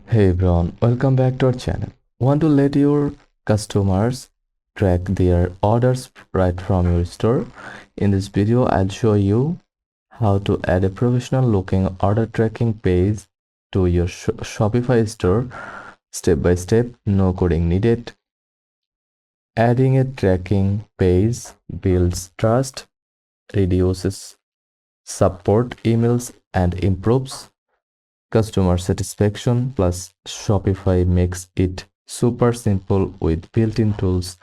Hey everyone, welcome back to our channel. Want to let your customers track their orders right from your store? In this video, I'll show you how to add a professional looking order tracking page to your Shopify store step by step, no coding needed. Adding a tracking page builds trust, reduces support emails, and improves customer satisfaction. Plus Shopify makes it super simple with built-in tools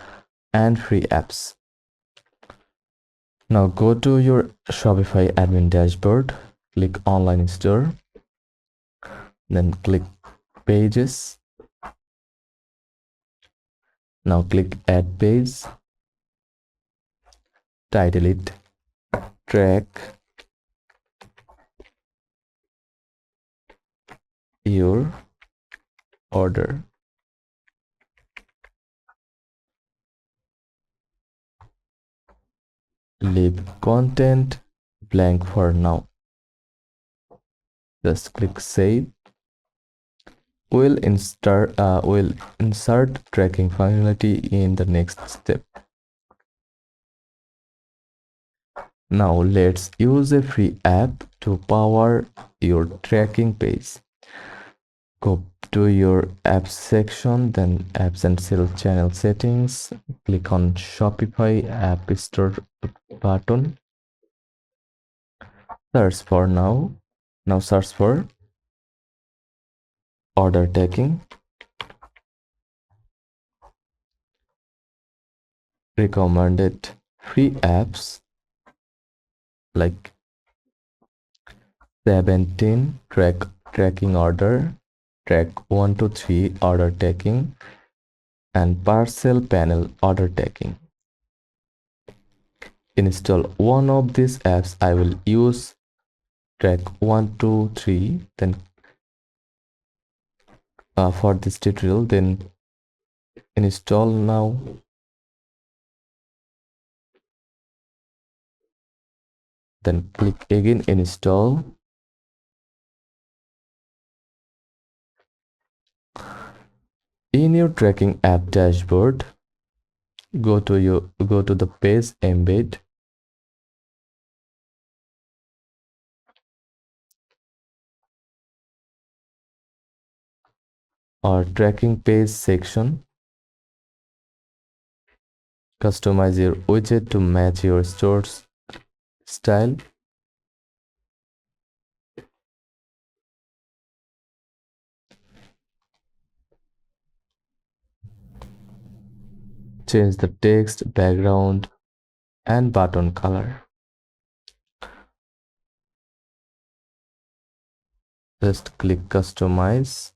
and free apps. Now go to your Shopify admin dashboard, click online store, then click pages. Now click add page, title it track your order. Leave content blank for now. Just click save. We'll insert tracking functionality in the next step. Now let's use a free app to power your tracking page. Go to your apps section, then apps and sales channel settings. Click on Shopify app store button. Search for now search for order taking. Recommended free apps like 17 tracking order, track 1 to 3 order taking, and parcel panel order taking. Install one of these apps. I will use track 1 2 3 then for this tutorial. Then install now. Then click again install. In your tracking app dashboard, go to the page embed. Or tracking page section. Customize your widget to match your store's style. Change the text, background, and button color. Just click customize.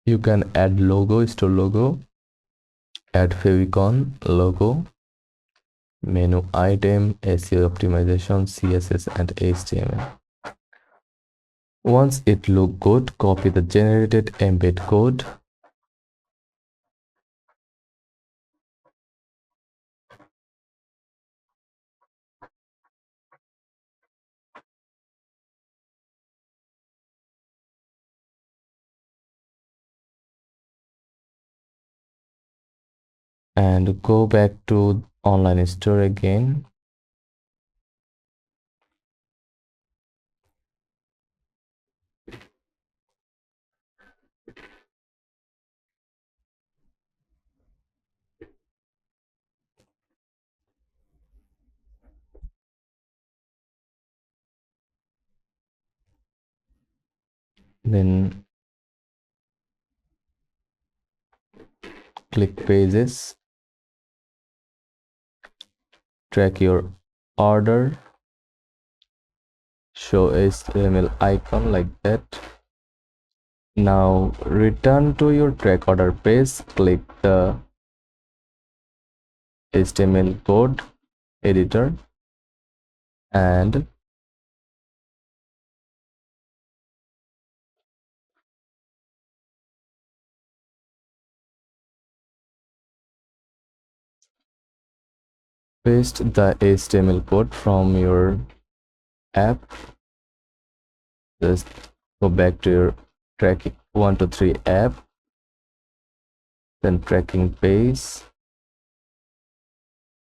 You can add logo, store logo, add favicon logo, menu item, SEO optimization, CSS, and HTML. Once it looks good, copy the generated embed code. And go back to online store again. Then click pages, track your order, show HTML icon like that. Now return to your track order page, click the HTML code editor, and Paste the HTML code from your app. Just go back to your tracking 123 app, then tracking page,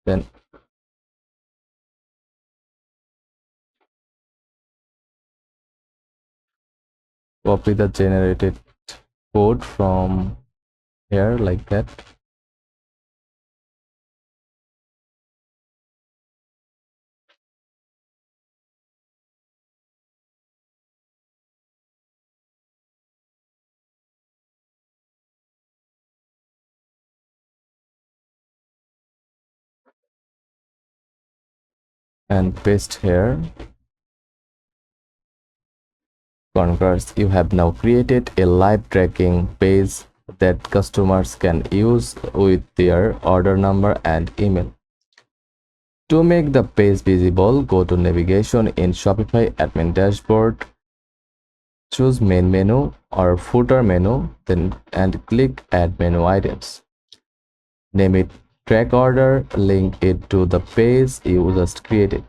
then copy the generated code from here like that. And paste here. Congrats, you have now created a live tracking page that customers can use with their order number and email. To make the page visible, go to navigation in Shopify admin dashboard, choose main menu or footer menu, then and click add menu items. Name it track order, link it to the page you just created,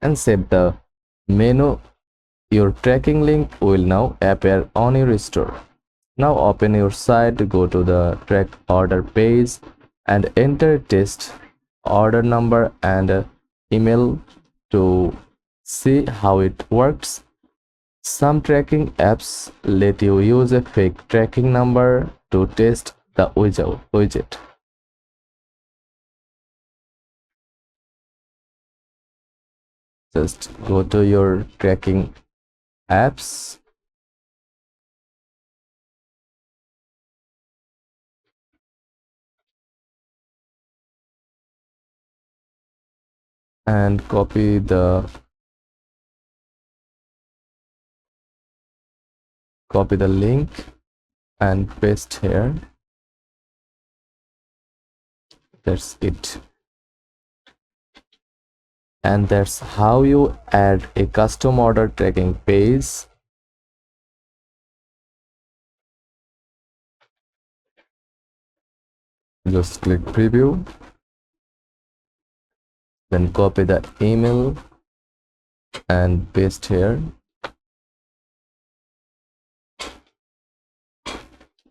and save the menu. Your tracking link will now appear on your store. Now open your site, go to the track order page and enter test order number and email to see how it works. Some tracking apps let you use a fake tracking number to test the widget. Just go to your tracking apps, and copy the link and paste here. That's it. And that's how you add a custom order tracking page. Just click preview, then copy the email and paste here,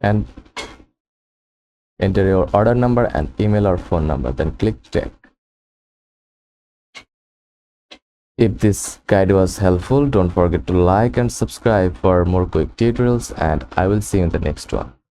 and enter your order number and email or phone number, then click check. If this guide was helpful, don't forget to like and subscribe for more quick tutorials, and I will see you in the next one.